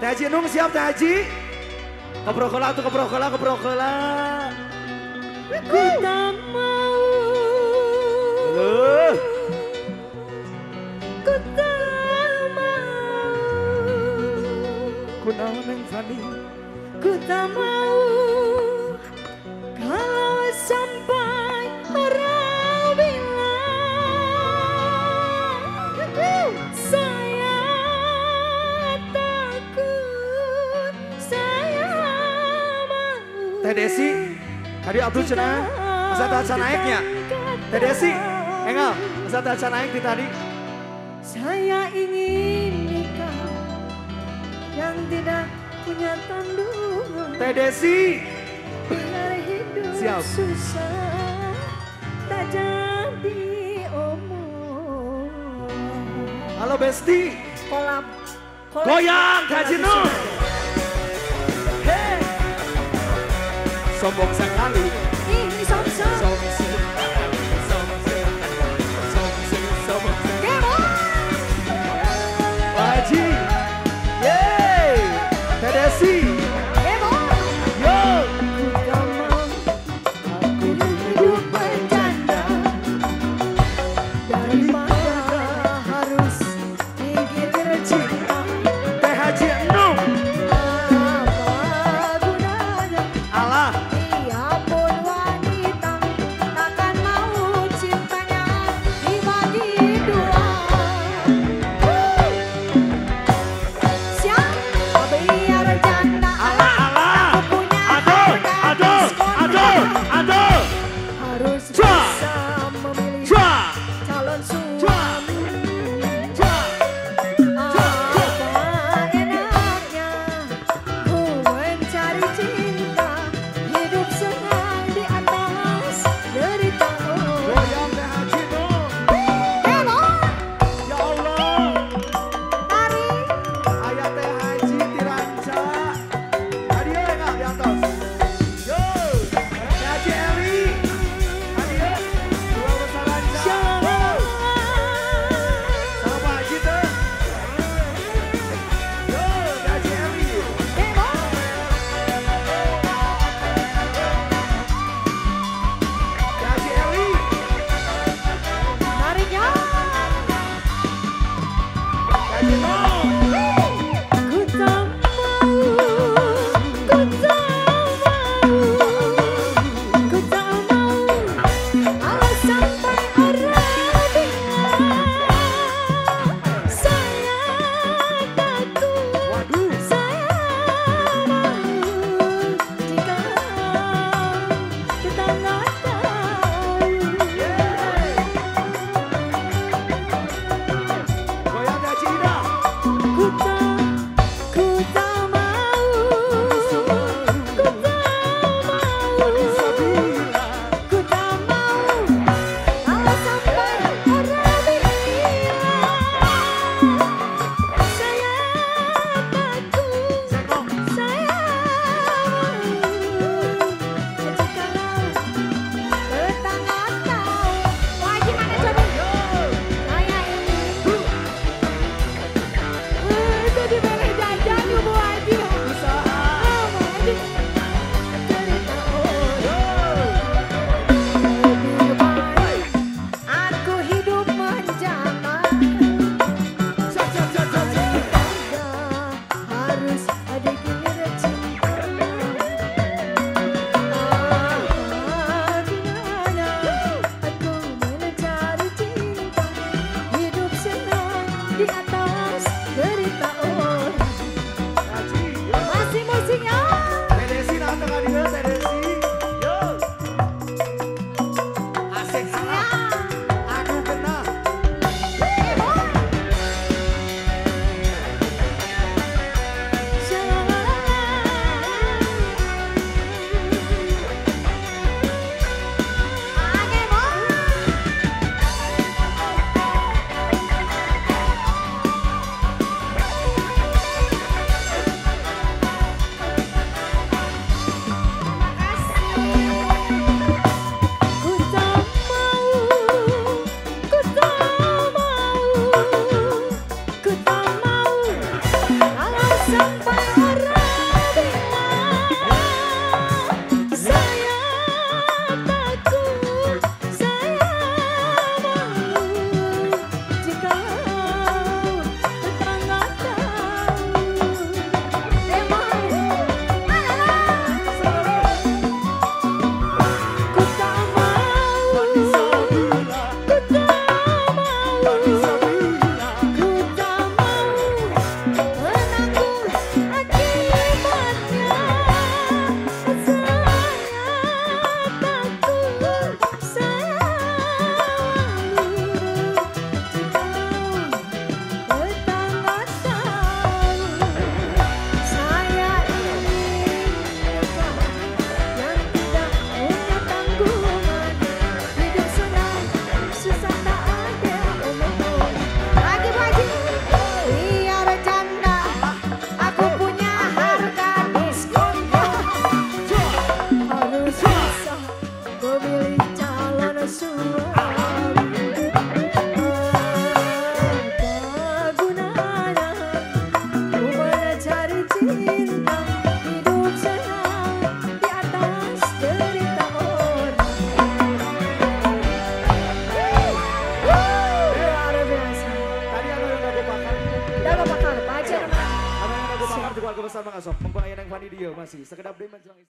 Teh Haji Nung siap Teh Haji? Keprokola tuh keprokola. Ku tak mau. Ku tak mau. Ku naon neng Fani. Ku tak mau. Kalau sampai orang bilang saya takut, saya mau. Teh Desi, tadi Abdul cenah, masa tak naiknya. Teh Desi, enggak, masa tak naik di tadi. Saya ingin nikah yang tidak punya tandungan. Teh Desi, Biar hidup siap. susah tak jadi omong. Halo Besti, Kolab. goyang Teh Haji Nung. Hey, sombong sekali. Ini sombong. Pak Haji, yeay, Teh Desi, yo. Aku hidup bercanda daripada harus pikir cinta. Teh Haji Nung, Apa gunanya? Allah, Ia pun wanita takkan mau cintanya dibagi dua. Siapa biar janda Allah, aku punya aduh, harus Cua. bisa memilih Cua. calon suami. Apa enaknya ku mencari cinta, hidup senang di atas derita. goyang Teh Haji Nung, ya Allah, Mari ayah Teh Haji Tiranca, hadir enggak di atas, yo, Teh Haji Eli, hadir, dua besar lancar, sama Pak Haji tuh, yo, Teh Haji Eli, Teh Haji Eli, marinya Teh Haji Nung. ku tak mau, ku tak mau, ku tak mau. Kalau sampai orang bilang saya takut, Waduh, saya mau. Jika kita nggak tahu. goyang Teh Haji Ida. Ku tak mau, ku tak mau, kalau sampai orang bilang saya takut, saya mau. Jikalau tetangga tahu, wah gimana coba? Saya ini. Jadi boleh jajan yuk Bu Haji. Oh, Bu Haji. Cerita lebih baik aku hidup menjana daripada harus dikir cinta. Apa gunanya aku mencari cinta, hidup senang di atas derita. menanggung akibatnya. Saya takut, saya tetangga tahu. Saya ingin yang tidak punya tanggungan. Hidup senang, susah tak ada umur. Pagi-pagi biar janda, aku punya harga diskon. Harus bisa memilih calon suami. Apa gunanya ku mencari cinta, hidup senang di atas derita orang. Luar biasa. Tadi ada yang lagu bakar. Dah bakal baca nama. Ada yang lagu bakar di keluarga besar Mang Asop. Mumpung ayah nang Fani dia masih. Sekedap dia menjelang